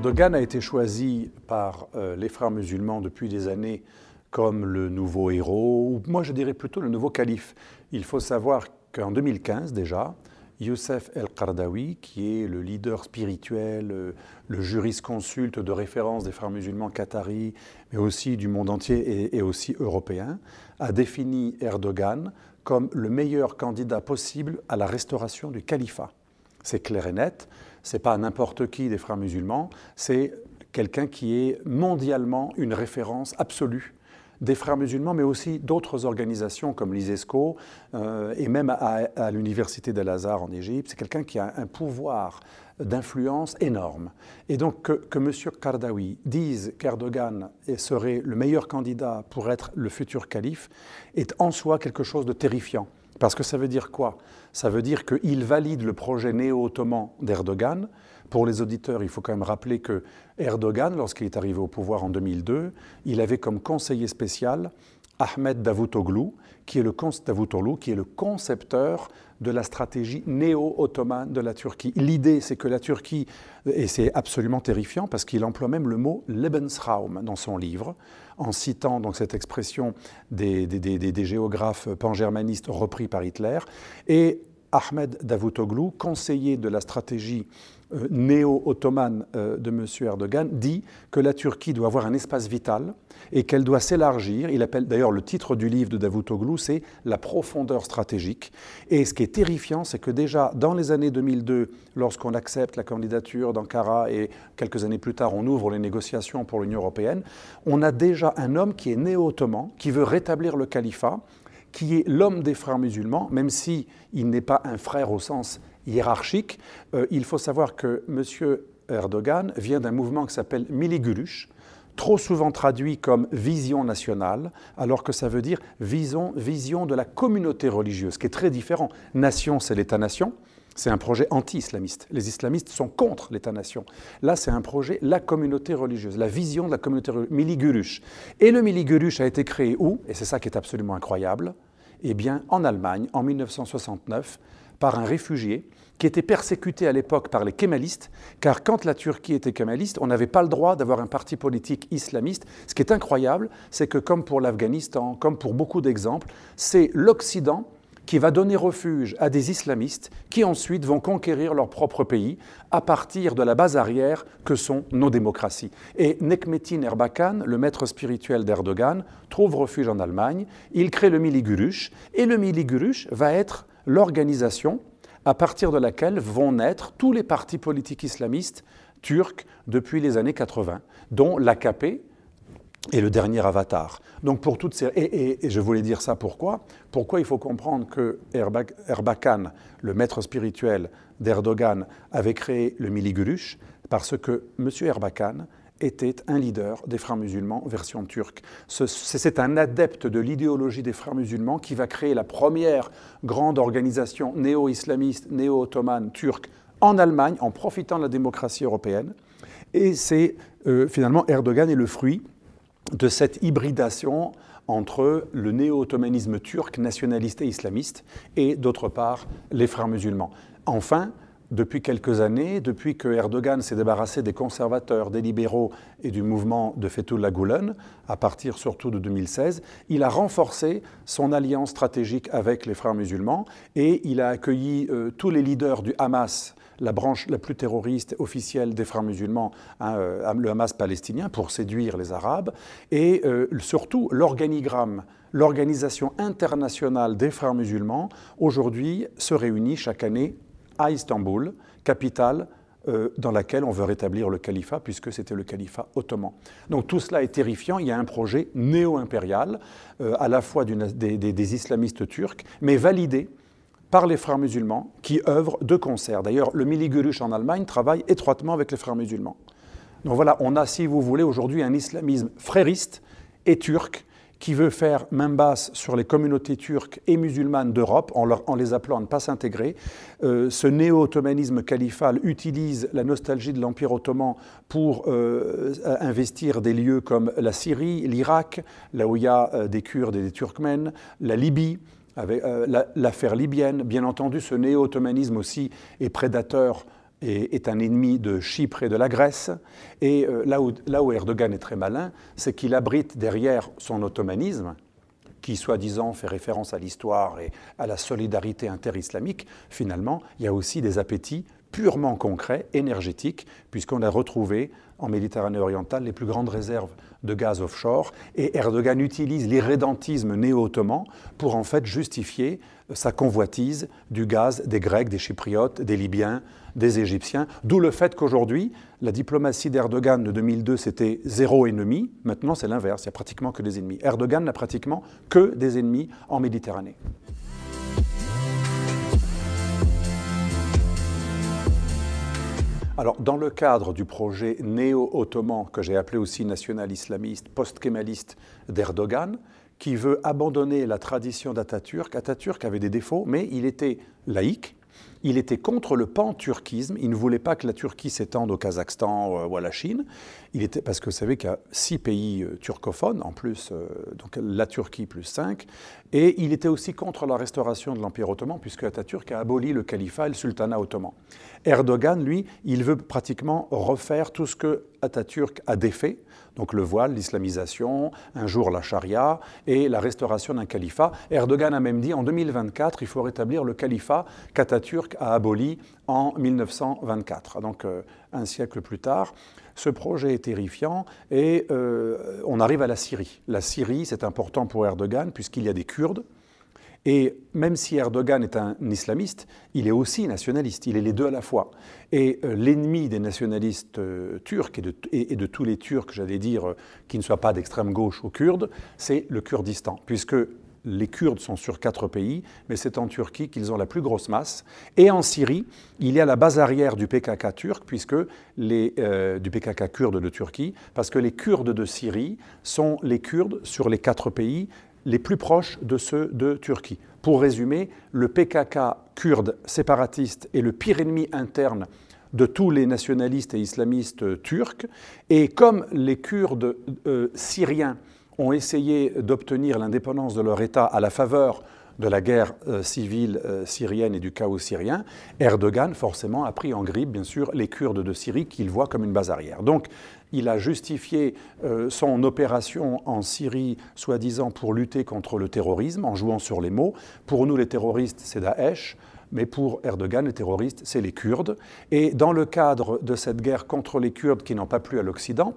Erdogan a été choisi par les frères musulmans depuis des années comme le nouveau héros, ou moi je dirais plutôt le nouveau calife. Il faut savoir qu'en 2015 déjà, Youssef El-Qaradawi, qui est le leader spirituel, le jurisconsulte de référence des frères musulmans qataris, mais aussi du monde entier et aussi européen, a défini Erdogan comme le meilleur candidat possible à la restauration du califat. C'est clair et net, ce n'est pas n'importe qui des frères musulmans, c'est quelqu'un qui est mondialement une référence absolue des frères musulmans, mais aussi d'autres organisations comme l'ISESCO et même à l'université d'Al-Azhar en Égypte. C'est quelqu'un qui a un pouvoir d'influence énorme. Et donc que M. Qaradawi dise qu'Erdogan serait le meilleur candidat pour être le futur calife est en soi quelque chose de terrifiant. Parce que ça veut dire quoi? Ça veut dire qu'il valide le projet néo-ottoman d'Erdogan. Pour les auditeurs, il faut quand même rappeler que Erdogan, lorsqu'il est arrivé au pouvoir en 2002, il avait comme conseiller spécial Ahmet Davutoglu, qui est le concepteur de la stratégie néo-ottomane de la Turquie. L'idée, c'est que la Turquie, et c'est absolument terrifiant parce qu'il emploie même le mot Lebensraum dans son livre, en citant donc cette expression des géographes pan-germanistes repris par Hitler, et Ahmet Davutoglu, conseiller de la stratégie néo-ottomane de M. Erdogan, dit que la Turquie doit avoir un espace vital et qu'elle doit s'élargir. Il appelle d'ailleurs le titre du livre de Davutoglu, c'est « La profondeur stratégique ». Et ce qui est terrifiant, c'est que déjà dans les années 2002, lorsqu'on accepte la candidature d'Ankara et quelques années plus tard, on ouvre les négociations pour l'Union européenne, on a déjà un homme qui est néo-ottoman, qui veut rétablir le califat, qui est l'homme des frères musulmans, même s'il n'est pas un frère au sens hiérarchique. Il faut savoir que M. Erdogan vient d'un mouvement qui s'appelle Millî Görüş, trop souvent traduit comme vision nationale, alors que ça veut dire vision de la communauté religieuse, ce qui est très différent. Nation, c'est l'État-nation. C'est un projet anti-islamiste. Les islamistes sont contre l'État-nation. Là, c'est un projet, la communauté religieuse, la vision de la communauté religieuse, Millî Görüş. Et le Millî Görüş a été créé où? Et c'est ça qui est absolument incroyable. Eh bien, en Allemagne, en 1969, par un réfugié qui était persécuté à l'époque par les kémalistes, car quand la Turquie était kémaliste, on n'avait pas le droit d'avoir un parti politique islamiste. Ce qui est incroyable, c'est que comme pour l'Afghanistan, comme pour beaucoup d'exemples, c'est l'Occident qui va donner refuge à des islamistes qui ensuite vont conquérir leur propre pays à partir de la base arrière que sont nos démocraties. Et Necmettin Erbakan, le maître spirituel d'Erdogan, trouve refuge en Allemagne, il crée le Millî Görüş, et le Millî Görüş va être l'organisation à partir de laquelle vont naître tous les partis politiques islamistes turcs depuis les années 80, dont l'AKP, et le dernier avatar. Donc pour toutes ces... Et je voulais dire ça pourquoi? Pourquoi il faut comprendre que Erbakan, le maître spirituel d'Erdogan, avait créé le Millî Görüş? Parce que M. Erbakan était un leader des frères musulmans version turque. C'est un adepte de l'idéologie des frères musulmans qui va créer la première grande organisation néo-islamiste, néo-ottomane turque en Allemagne, en profitant de la démocratie européenne. Et c'est finalement Erdogan est le fruit de cette hybridation entre le néo-ottomanisme turc, nationaliste et islamiste, et d'autre part, les frères musulmans. Enfin, depuis quelques années, depuis que Erdogan s'est débarrassé des conservateurs, des libéraux et du mouvement de Fethullah Gülen, à partir surtout de 2016, il a renforcé son alliance stratégique avec les frères musulmans et il a accueilli tous les leaders du Hamas, la branche la plus terroriste officielle des frères musulmans, le Hamas palestinien, pour séduire les Arabes, et surtout l'organigramme, l'organisation internationale des frères musulmans, aujourd'hui se réunit chaque année à Istanbul, capitale dans laquelle on veut rétablir le califat, puisque c'était le califat ottoman. Donc tout cela est terrifiant, il y a un projet néo-impérial, à la fois des islamistes turcs, mais validé par les frères musulmans qui œuvrent de concert. D'ailleurs, le Millî Görüş en Allemagne travaille étroitement avec les frères musulmans. Donc voilà, on a, si vous voulez, aujourd'hui un islamisme frériste et turc qui veut faire main basse sur les communautés turques et musulmanes d'Europe en les appelant à ne pas s'intégrer. Ce néo-ottomanisme califal utilise la nostalgie de l'Empire ottoman pour investir des lieux comme la Syrie, l'Irak, là où il y a des Kurdes et des Turkmènes, la Libye, avec l'affaire libyenne. Bien entendu, ce néo-ottomanisme aussi est prédateur est un ennemi de Chypre et de la Grèce. Et là où Erdogan est très malin, c'est qu'il abrite derrière son ottomanisme, qui soi-disant fait référence à l'histoire et à la solidarité inter-islamique. Finalement, il y a aussi des appétits purement concrets, énergétiques, puisqu'on a retrouvé en Méditerranée orientale les plus grandes réserves de gaz offshore, et Erdogan utilise l'irrédentisme néo-ottoman pour en fait justifier sa convoitise du gaz des Grecs, des Chypriotes, des Libyens, des Égyptiens, d'où le fait qu'aujourd'hui, la diplomatie d'Erdogan de 2002, c'était zéro ennemi, maintenant c'est l'inverse, il n'y a pratiquement que des ennemis. Erdogan n'a pratiquement que des ennemis en Méditerranée. Alors, dans le cadre du projet néo-ottoman, que j'ai appelé aussi national-islamiste, post-kémaliste d'Erdogan, qui veut abandonner la tradition d'Atatürk. Atatürk avait des défauts, mais il était laïque, il était contre le pan-turquisme, il ne voulait pas que la Turquie s'étende au Kazakhstan ou à la Chine, parce que vous savez qu'il y a 6 pays turcophones, en plus, donc la Turquie plus 5, et il était aussi contre la restauration de l'Empire ottoman, puisque Atatürk a aboli le califat et le sultanat ottoman. Erdogan, lui, il veut pratiquement refaire tout ce que Atatürk a défait, donc le voile, l'islamisation, un jour la charia et la restauration d'un califat. Erdogan a même dit en 2024, il faut rétablir le califat qu'Atatürk a aboli en 1924, donc un siècle plus tard. Ce projet est terrifiant et on arrive à la Syrie. La Syrie, c'est important pour Erdogan puisqu'il y a des Kurdes. Et même si Erdogan est un islamiste, il est aussi nationaliste, il est les deux à la fois. Et l'ennemi des nationalistes turcs et de tous les Turcs, j'allais dire, qui ne soient pas d'extrême gauche ou kurdes, c'est le Kurdistan, puisque les Kurdes sont sur 4 pays, mais c'est en Turquie qu'ils ont la plus grosse masse. Et en Syrie, il y a la base arrière du PKK turc, du PKK kurde de Turquie, parce que les Kurdes de Syrie sont les Kurdes sur les 4 pays les plus proches de ceux de Turquie. Pour résumer, le PKK kurde séparatiste est le pire ennemi interne de tous les nationalistes et islamistes turcs. Et comme les Kurdes syriens ont essayé d'obtenir l'indépendance de leur État à la faveur de la guerre civile syrienne et du chaos syrien, Erdogan, forcément, a pris en grippe, bien sûr, les Kurdes de Syrie qu'il voit comme une base arrière. Donc, il a justifié son opération en Syrie, soi-disant, pour lutter contre le terrorisme, en jouant sur les mots. Pour nous, les terroristes, c'est Daesh. Mais pour Erdogan, les terroristes, c'est les Kurdes. Et dans le cadre de cette guerre contre les Kurdes qui n'ont pas plu à l'Occident,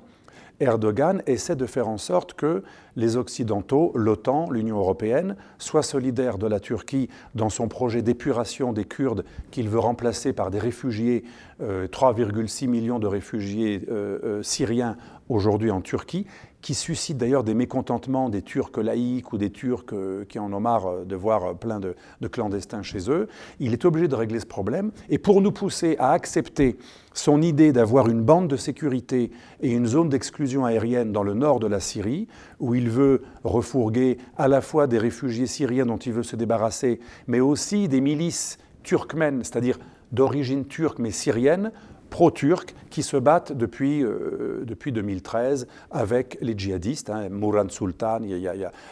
Erdogan essaie de faire en sorte que les Occidentaux, l'OTAN, l'Union européenne, soient solidaires de la Turquie dans son projet d'épuration des Kurdes qu'il veut remplacer par des réfugiés, 3,6 millions de réfugiés syriens aujourd'hui en Turquie, qui suscite d'ailleurs des mécontentements des Turcs laïcs ou des Turcs qui en ont marre de voir plein de clandestins chez eux. Il est obligé de régler ce problème. Et pour nous pousser à accepter son idée d'avoir une bande de sécurité et une zone d'exclusion aérienne dans le nord de la Syrie, où il veut refourguer à la fois des réfugiés syriens dont il veut se débarrasser, mais aussi des milices turkmènes, c'est-à-dire d'origine turque mais syrienne, pro-turcs, qui se battent depuis 2013 avec les djihadistes, Murad Sultan.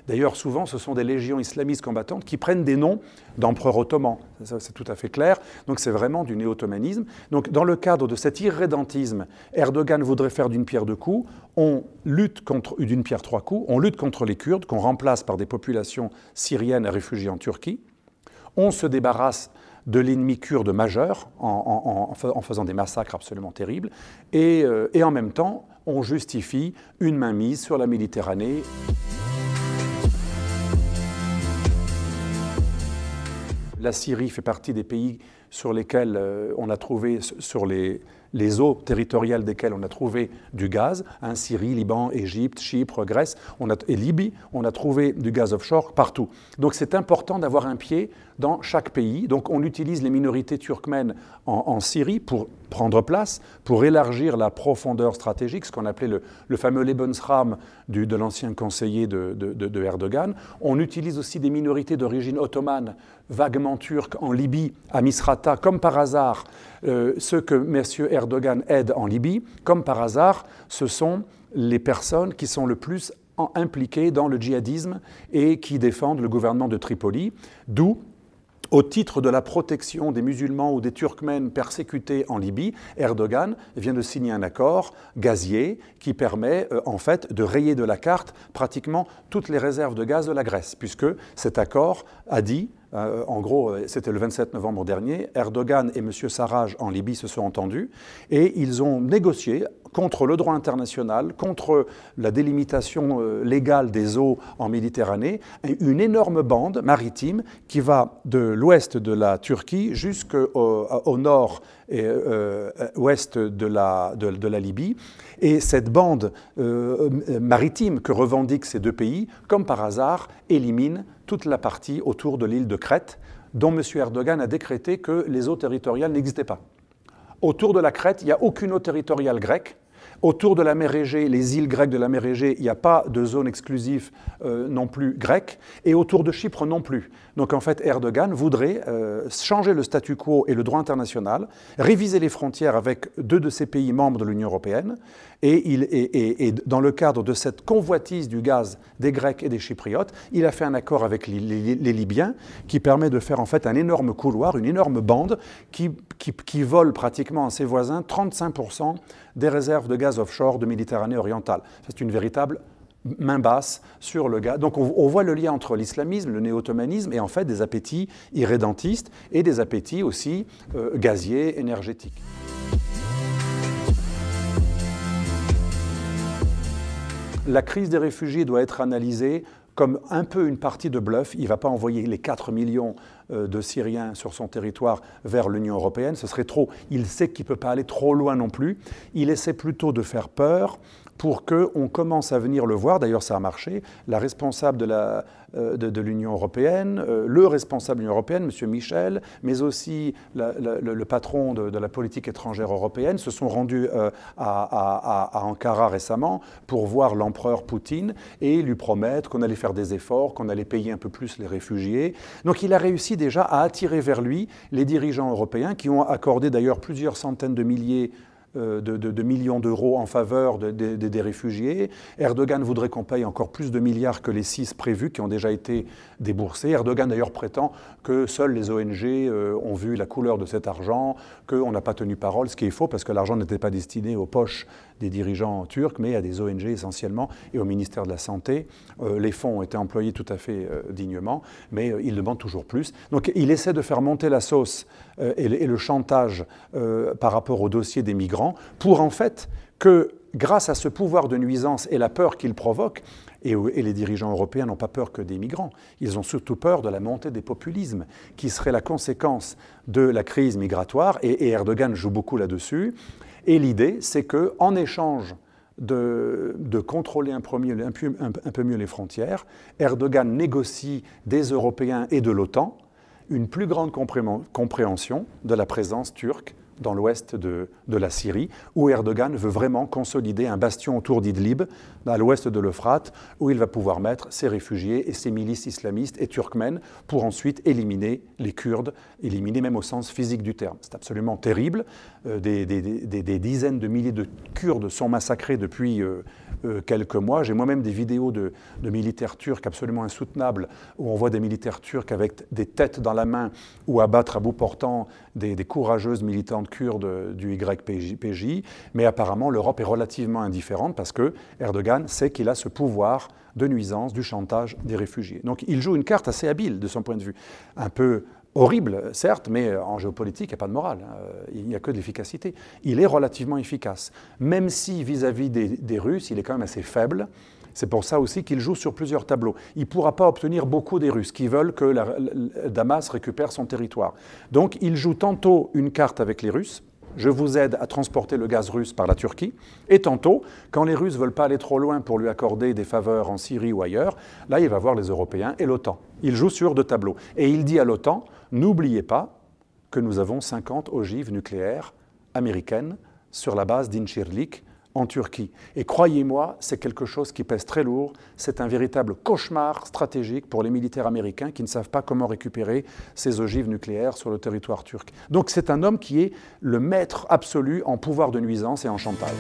D'ailleurs, souvent, ce sont des légions islamistes combattantes qui prennent des noms d'empereurs ottomans. Ça, c'est tout à fait clair. Donc, c'est vraiment du néo-ottomanisme. Donc, dans le cadre de cet irrédentisme, Erdogan voudrait faire d'une pierre deux coups. On lutte d'une pierre 3 coups. On lutte contre les Kurdes, qu'on remplace par des populations syriennes réfugiées en Turquie. On se débarrasse de l'ennemi kurde majeur en faisant des massacres absolument terribles. Et en même temps, on justifie une mainmise sur la Méditerranée. La Syrie fait partie des pays sur lesquels on a trouvé, sur les eaux territoriales desquelles on a trouvé du gaz. Syrie, Liban, Égypte, Chypre, Grèce et Libye, on a trouvé du gaz offshore partout. Donc c'est important d'avoir un pied dans chaque pays. Donc on utilise les minorités turkmènes en Syrie pour prendre place, pour élargir la profondeur stratégique, ce qu'on appelait le fameux Lebensraum de l'ancien conseiller de Erdogan. On utilise aussi des minorités d'origine ottomane, vaguement turques, en Libye, à Misrata, comme par hasard. Ceux que M. Erdogan aide en Libye, comme par hasard, ce sont les personnes qui sont le plus impliquées dans le djihadisme et qui défendent le gouvernement de Tripoli, d'où au titre de la protection des musulmans ou des Turkmènes persécutés en Libye, Erdogan vient de signer un accord gazier qui permet en fait de rayer de la carte pratiquement toutes les réserves de gaz de la Grèce, puisque cet accord a dit, en gros, c'était le 27 novembre dernier, Erdogan et M. Sarraj en Libye se sont entendus et ils ont négocié contre le droit international, contre la délimitation légale des eaux en Méditerranée, une énorme bande maritime qui va de l'ouest de la Turquie jusqu'au nord et ouest de la Libye. Et cette bande maritime que revendiquent ces deux pays, comme par hasard, élimine toute la partie autour de l'île de Crète, dont M. Erdogan a décrété que les eaux territoriales n'existaient pas. Autour de la Crète, il n'y a aucune eau territoriale grecque. Autour de la mer Égée, les îles grecques de la mer Égée, il n'y a pas de zone exclusive non plus grecque, et autour de Chypre non plus. Donc en fait, Erdogan voudrait changer le statu quo et le droit international, réviser les frontières avec deux de ces pays membres de l'Union européenne, et dans le cadre de cette convoitise du gaz des Grecs et des Chypriotes, il a fait un accord avec les Libyens qui permet de faire en fait un énorme couloir, une énorme bande qui vole pratiquement à ses voisins 35% des réserves de gaz offshore de Méditerranée orientale. C'est une véritable main basse sur le gaz. Donc on voit le lien entre l'islamisme, le néo-ottomanisme et en fait des appétits irrédentistes et des appétits aussi gaziers, énergétiques. La crise des réfugiés doit être analysée comme un peu une partie de bluff. Il ne va pas envoyer les 4 millions de Syriens sur son territoire vers l'Union européenne, ce serait trop. Il sait qu'il ne peut pas aller trop loin non plus. Il essaie plutôt de faire peur pour qu'on commence à venir le voir. D'ailleurs, ça a marché. La responsable de l'Union européenne, le responsable de l'Union européenne, M. Michel, mais aussi le patron de la politique étrangère européenne se sont rendus à Ankara récemment pour voir l'empereur Poutine et lui promettre qu'on allait faire des efforts, qu'on allait payer un peu plus les réfugiés. Donc il a réussi déjà à attirer vers lui les dirigeants européens qui ont accordé d'ailleurs plusieurs centaines de milliers de millions d'euros en faveur des réfugiés. Erdogan voudrait qu'on paye encore plus de milliards que les 6 prévus qui ont déjà été déboursés. Erdogan d'ailleurs prétend que seules les ONG ont vu la couleur de cet argent, qu'on n'a pas tenu parole, ce qui est faux parce que l'argent n'était pas destiné aux poches des dirigeants turcs, mais à des ONG essentiellement et au ministère de la Santé. Les fonds ont été employés tout à fait dignement, mais il demande toujours plus. Donc il essaie de faire monter la sauce et le chantage par rapport au dossier des migrants pour en fait que grâce à ce pouvoir de nuisance et la peur qu'il provoque, et les dirigeants européens n'ont pas peur que des migrants, ils ont surtout peur de la montée des populismes qui serait la conséquence de la crise migratoire et Erdogan joue beaucoup là-dessus. Et l'idée, c'est qu'en échange de contrôler un peu mieux les frontières, Erdogan négocie des Européens et de l'OTAN une plus grande compréhension de la présence turque dans l'ouest de la Syrie, où Erdogan veut vraiment consolider un bastion autour d'Idlib, à l'ouest de l'Euphrate, où il va pouvoir mettre ses réfugiés et ses milices islamistes et turkmènes pour ensuite éliminer les Kurdes, éliminer même au sens physique du terme. C'est absolument terrible. Des dizaines de milliers de Kurdes sont massacrés depuis quelques mois. J'ai moi-même des vidéos de militaires turcs absolument insoutenables, où on voit des militaires turcs avec des têtes dans la main ou abattre à bout portant des courageuses militantes kurdes du YPJ, mais apparemment l'Europe est relativement indifférente parce que Erdogan sait qu'il a ce pouvoir de nuisance, du chantage des réfugiés. Donc il joue une carte assez habile de son point de vue, un peu horrible, certes, mais en géopolitique, il n'y a pas de morale, il n'y a que de l'efficacité. Il est relativement efficace, même si vis-à-vis des Russes, il est quand même assez faible. C'est pour ça aussi qu'il joue sur plusieurs tableaux. Il ne pourra pas obtenir beaucoup des Russes qui veulent que Damas récupère son territoire. Donc il joue tantôt une carte avec les Russes, je vous aide à transporter le gaz russe par la Turquie, et tantôt, quand les Russes ne veulent pas aller trop loin pour lui accorder des faveurs en Syrie ou ailleurs, là il va voir les Européens et l'OTAN. Il joue sur 2 tableaux. Et il dit à l'OTAN, n'oubliez pas que nous avons 50 ogives nucléaires américaines sur la base d'Incirlik, en Turquie. Et croyez-moi, c'est quelque chose qui pèse très lourd. C'est un véritable cauchemar stratégique pour les militaires américains qui ne savent pas comment récupérer ces ogives nucléaires sur le territoire turc. Donc c'est un homme qui est le maître absolu en pouvoir de nuisance et en chantage.